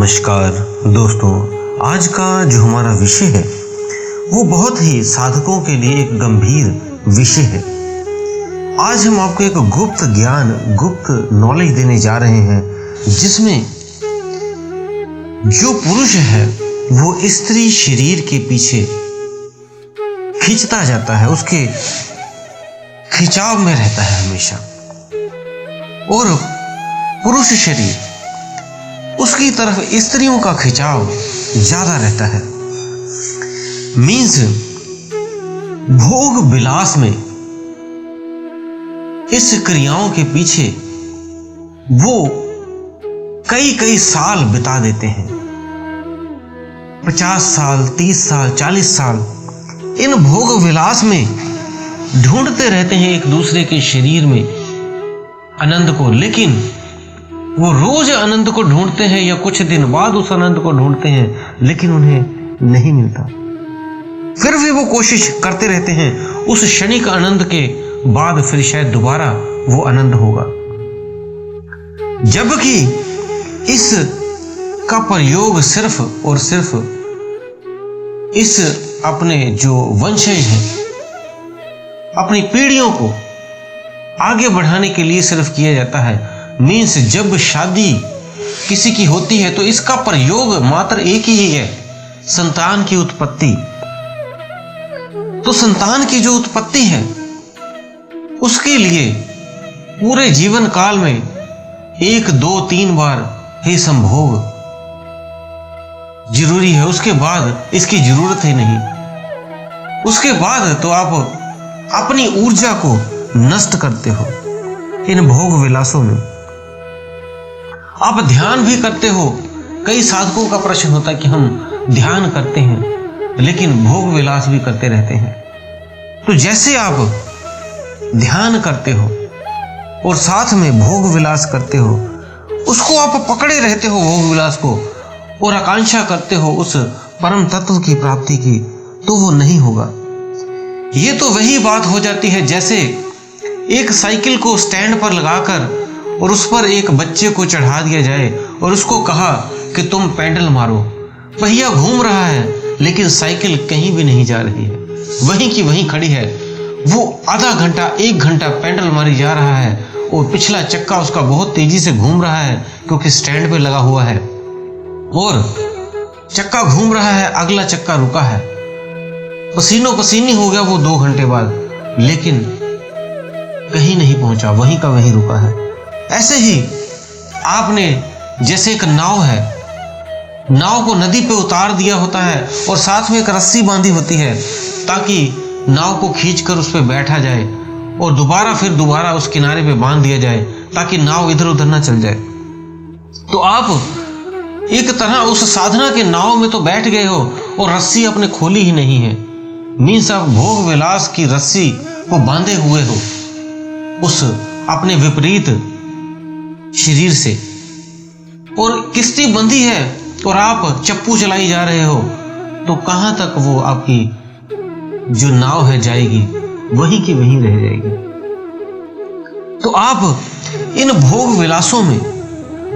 नमस्कार दोस्तों, आज का जो हमारा विषय है वो बहुत ही साधकों के लिए एक गंभीर विषय है। आज हम आपको एक गुप्त ज्ञान, गुप्त नॉलेज देने जा रहे हैं जिसमें जो पुरुष है वो स्त्री शरीर के पीछे खींचता जाता है, उसके खिंचाव में रहता है हमेशा, और पुरुष शरीर उसकी तरफ स्त्रियों का खिंचाव ज्यादा रहता है। मीन्स भोग विलास में इस क्रियाओं के पीछे वो कई कई साल बिता देते हैं, 50 साल, 30 साल, 40 साल इन भोग विलास में ढूंढते रहते हैं एक दूसरे के शरीर में आनंद को। लेकिन वो रोज आनंद को ढूंढते हैं या कुछ दिन बाद उस आनंद को ढूंढते हैं, लेकिन उन्हें नहीं मिलता। फिर भी वो कोशिश करते रहते हैं, उस क्षणिक आनंद के बाद फिर शायद दोबारा वो आनंद होगा। जबकि इस का प्रयोग सिर्फ और सिर्फ इस अपने जो वंशज है, अपनी पीढ़ियों को आगे बढ़ाने के लिए सिर्फ किया जाता है। मीन्स जब शादी किसी की होती है तो इसका प्रयोग मात्र एक ही है, संतान की उत्पत्ति। तो संतान की जो उत्पत्ति है उसके लिए पूरे जीवन काल में 1, 2, 3 बार ही संभोग जरूरी है, उसके बाद इसकी जरूरत ही नहीं। उसके बाद तो आप अपनी ऊर्जा को नष्ट करते हो इन भोग विलासों में। आप ध्यान भी करते हो। कई साधकों का प्रश्न होता है कि हम ध्यान करते हैं लेकिन भोग विलास भी करते रहते हैं। तो जैसे आप ध्यान करते हो और साथ में भोग विलास करते हो, उसको आप पकड़े रहते हो भोग विलास को, और आकांक्षा करते हो उस परम तत्व की प्राप्ति की, तो वो नहीं होगा। ये तो वही बात हो जाती है जैसे एक साइकिल को स्टैंड पर लगाकर और उस पर एक बच्चे को चढ़ा दिया जाए और उसको कहा कि तुम पैडल मारो। पहिया घूम रहा है लेकिन साइकिल कहीं भी नहीं जा रही है, वहीं की वहीं खड़ी है। वो आधा घंटा, 1 घंटा पैडल मारी जा रहा है और पिछला चक्का उसका बहुत तेजी से घूम रहा है क्योंकि स्टैंड पे लगा हुआ है, और चक्का घूम रहा है, अगला चक्का रुका है। पसीनो पसीनी हो गया वो 2 घंटे बाद, लेकिन कहीं नहीं पहुंचा, वहीं का वहीं रुका है। ऐसे ही आपने जैसे एक नाव है, नाव को नदी पे उतार दिया होता है और साथ में एक रस्सी बांधी होती है ताकि नाव को खींचकर उस पे बैठा जाए और दोबारा उस किनारे पे बांध दिया जाए ताकि नाव इधर उधर ना चल जाए। तो आप एक तरह उस साधना के नाव में तो बैठ गए हो और रस्सी आपने खोली ही नहीं है। मीन्स आप भोग विलास की रस्सी को बांधे हुए हो उस अपने विपरीत शरीर से, और किस्ती बंधी है और आप चप्पू चलाई जा रहे हो, तो कहां तक वो आपकी जो नाव है जाएगी, वहीं की वहीं रह जाएगी। तो आप इन भोग विलासों में,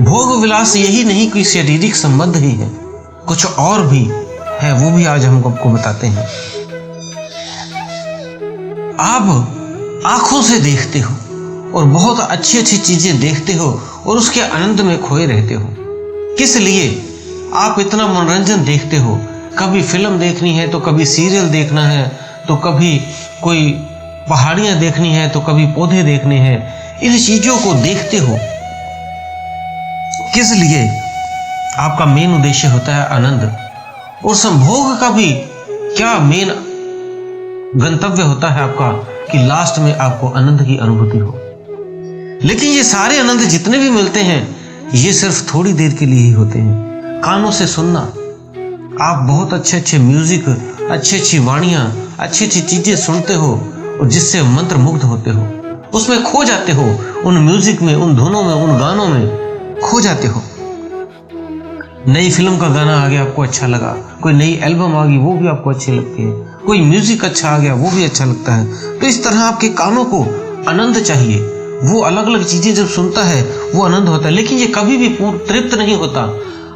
भोग विलास यही नहीं कि शारीरिक संबंध ही है, कुछ और भी है, वो भी आज हम आपको बताते हैं। आप आंखों से देखते हो और बहुत अच्छी अच्छी चीजें देखते हो और उसके आनंद में खोए रहते हो। किस लिए आप इतना मनोरंजन देखते हो? कभी फिल्म देखनी है तो कभी सीरियल देखना है, तो कभी कोई पहाड़ियां देखनी है, तो कभी पौधे देखने हैं। इन चीजों को देखते हो किस लिए? आपका मेन उद्देश्य होता है आनंद, और संभोग का भी क्या मेन गंतव्य होता है आपका कि लास्ट में आपको आनंद की अनुभूति हो। लेकिन ये सारे आनंद जितने भी मिलते हैं ये सिर्फ थोड़ी देर के लिए ही होते हैं। कानों से सुनना, आप बहुत अच्छे अच्छे म्यूजिक, अच्छी अच्छी वाणियां, अच्छी अच्छी चीजें सुनते हो और जिससे मंत्र मुग्ध होते हो, उसमें खो जाते हो, उन म्यूजिक में, उन धुनों में, उन गानों में खो जाते हो। नई फिल्म का गाना आ गया, आपको अच्छा लगा, कोई नई एल्बम आ गई, वो भी आपको अच्छी लगती है, कोई म्यूजिक अच्छा आ गया, वो भी अच्छा लगता है। तो इस तरह आपके कानों को आनंद चाहिए। वो अलग अलग चीजें जब सुनता है वो आनंद होता है, लेकिन ये कभी भी तृप्त नहीं होता।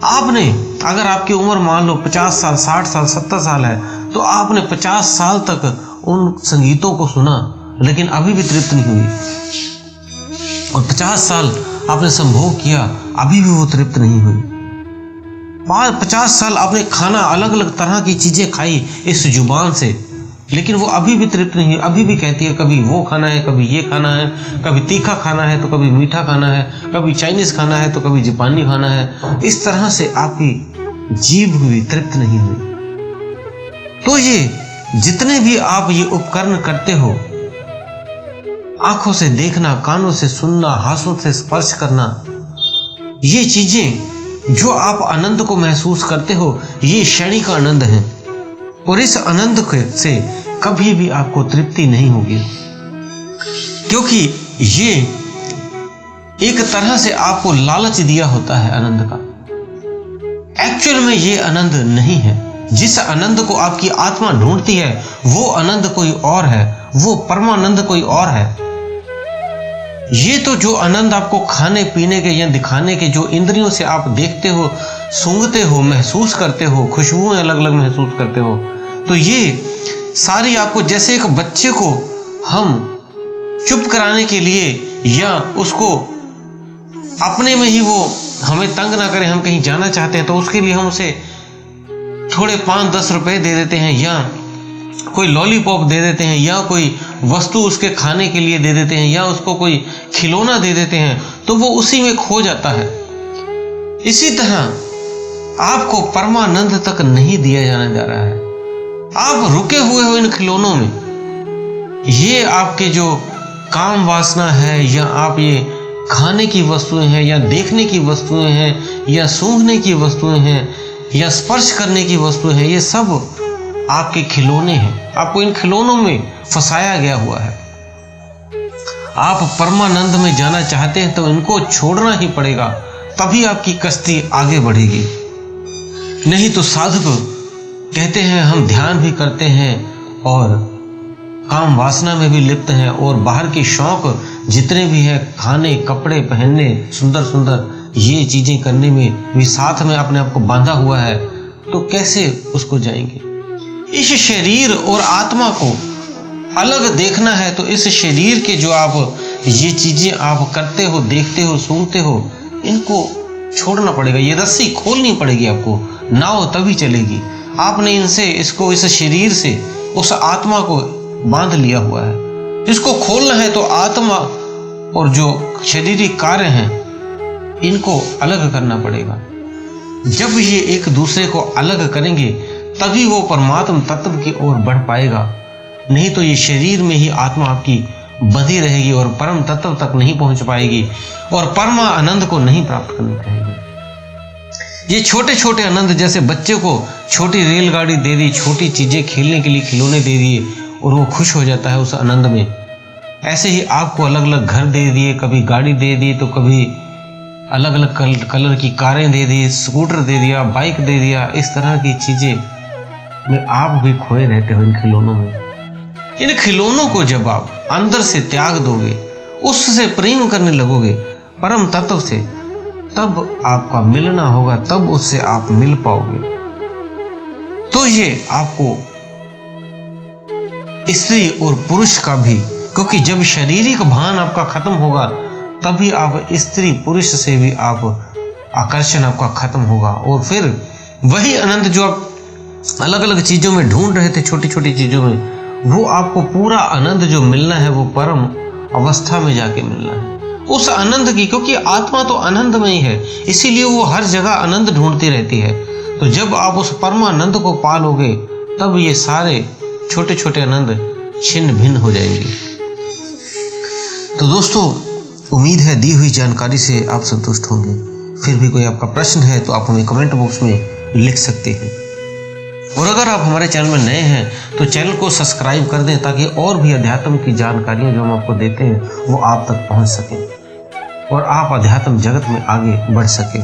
आपने अगर आपकी उम्र मान लो 50 साल, 60 साल, 70 साल है, तो आपने 50 साल तक उन संगीतों को सुना लेकिन अभी भी तृप्त नहीं हुई, और 50 साल आपने संभोग किया, अभी भी वो तृप्त नहीं हुई। 50 साल आपने खाना, अलग अलग तरह की चीजें खाई इस जुबान से, लेकिन वो अभी भी तृप्त नहीं, अभी भी कहती है कभी वो खाना है, कभी ये खाना है, कभी तीखा खाना है तो कभी मीठा खाना है, कभी चाइनीज खाना है तो कभी जापानी खाना है। इस तरह से आपकी जीभ भी तृप्त नहीं हुई। तो ये जितने भी आप ये उपकरण करते हो, आंखों से देखना, कानों से सुनना, हाथों से स्पर्श करना, ये चीजें जो आप आनंद को महसूस करते हो, ये क्षणिक आनंद है, और इस आनंद से कभी भी आपको तृप्ति नहीं होगी, क्योंकि ये एक तरह से आपको लालच दिया होता है आनंद का। एक्चुअल में ये आनंद नहीं है। जिस आनंद को आपकी आत्मा ढूंढती है वो आनंद कोई और है, वो परमानंद कोई और है। ये तो जो आनंद आपको खाने पीने के या दिखाने के, जो इंद्रियों से आप देखते हो, सूंघते हो, महसूस करते हो, खुशबुएं अलग अलग महसूस करते हो, तो ये सारी आपको, जैसे एक बच्चे को हम चुप कराने के लिए या उसको अपने में ही वो हमें तंग ना करे, हम कहीं जाना चाहते हैं तो उसके लिए हम उसे थोड़े 5-10 रुपए दे देते हैं, या कोई लॉलीपॉप दे देते हैं, या कोई वस्तु उसके खाने के लिए दे देते हैं, या उसको कोई खिलौना दे देते हैं, तो वो उसी में खो जाता है। इसी तरह आपको परमानंद तक नहीं दिया जाने जा रहा है। आप रुके हुए हो इन खिलौनों में। ये आपके जो काम वासना है, या आप ये खाने की वस्तुएं हैं, या देखने की वस्तुएं हैं, या सूंघने की वस्तुएं हैं, या स्पर्श करने की वस्तुएं हैं, ये सब आपके खिलौने हैं। आपको इन खिलौनों में फंसाया गया हुआ है। आप परमानंद में जाना चाहते हैं तो इनको छोड़ना ही पड़ेगा, तभी आपकी कश्ती आगे बढ़ेगी। नहीं तो साधक कहते हैं हम ध्यान भी करते हैं और काम वासना में भी लिप्त हैं, और बाहर के शौक जितने भी हैं, खाने, कपड़े पहनने, सुंदर सुंदर ये चीजें करने में भी साथ में अपने आप को बांधा हुआ है, तो कैसे उसको जाएंगे। इस शरीर और आत्मा को अलग देखना है तो इस शरीर के जो आप ये चीजें आप करते हो, देखते हो, सूंघते हो, इनको छोड़ना पड़ेगा। ये रस्सी खोलनी पड़ेगी आपको, नाव तभी चलेगी। आपने इनसे, इसको, इस शरीर से उस आत्मा को बांध लिया हुआ है। इसको खोलना है तो आत्मा और जो शरीरी कार्य हैं इनको अलग करना पड़ेगा। जब ये एक दूसरे को अलग करेंगे तभी वो परमात्म तत्व की ओर बढ़ पाएगा, नहीं तो ये शरीर में ही आत्मा आपकी बंधी रहेगी और परम तत्व तक नहीं पहुंच पाएगी और परमा आनंद को नहीं प्राप्त करने पाएगी। ये छोटे छोटे आनंद, जैसे बच्चे को छोटी रेलगाड़ी दे दी, छोटी चीजें खेलने के लिए खिलौने दे दिए और वो खुश हो जाता है उस आनंद में, ऐसे ही आपको अलग अलग घर दे दिए, कभी गाड़ी दे दी तो कभी अलग अलग कलर की कारें दे दी, स्कूटर दे दिया, बाइक दे दिया। इस तरह की चीजें में आप भी खोए रहते हो इन खिलौनों में। इन खिलौनों को जब आप अंदर से त्याग दोगे, उससे प्रेम करने लगोगे परम तत्व से, तब आपका मिलना होगा, तब उससे आप मिल पाओगे। तो ये आपको स्त्री और पुरुष का भी, क्योंकि जब शारीरिक भान आपका खत्म होगा तभी आप स्त्री पुरुष से भी आप आकर्षण आपका खत्म होगा, और फिर वही आनंद जो आप अलग अलग चीजों में ढूंढ रहे थे, छोटी छोटी चीजों में, वो आपको पूरा आनंद जो मिलना है वो परम अवस्था में जाके मिलना है उस आनंद की। क्योंकि आत्मा तो आनंद में ही है, इसीलिए वो हर जगह आनंद ढूंढती रहती है। तो जब आप उस परमानंद को पालोगे तब ये सारे छोटे छोटे आनंद छिन्न भिन्न हो जाएंगे। तो दोस्तों, उम्मीद है दी हुई जानकारी से आप संतुष्ट होंगे। फिर भी कोई आपका प्रश्न है तो आप हमें कमेंट बॉक्स में लिख सकते हैं, और अगर आप हमारे चैनल में नए हैं तो चैनल को सब्सक्राइब कर दें ताकि और भी अध्यात्म की जानकारियाँ जो हम आपको देते हैं वो आप तक पहुँच सकें और आप अध्यात्म जगत में आगे बढ़ सकें।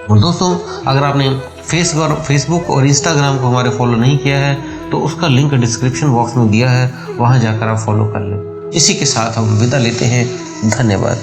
और दोस्तों, अगर आपने फेसबुक और इंस्टाग्राम को हमारे फॉलो नहीं किया है तो उसका लिंक डिस्क्रिप्शन बॉक्स में दिया है, वहाँ जाकर आप फॉलो कर लें। इसी के साथ हम विदा लेते हैं। धन्यवाद।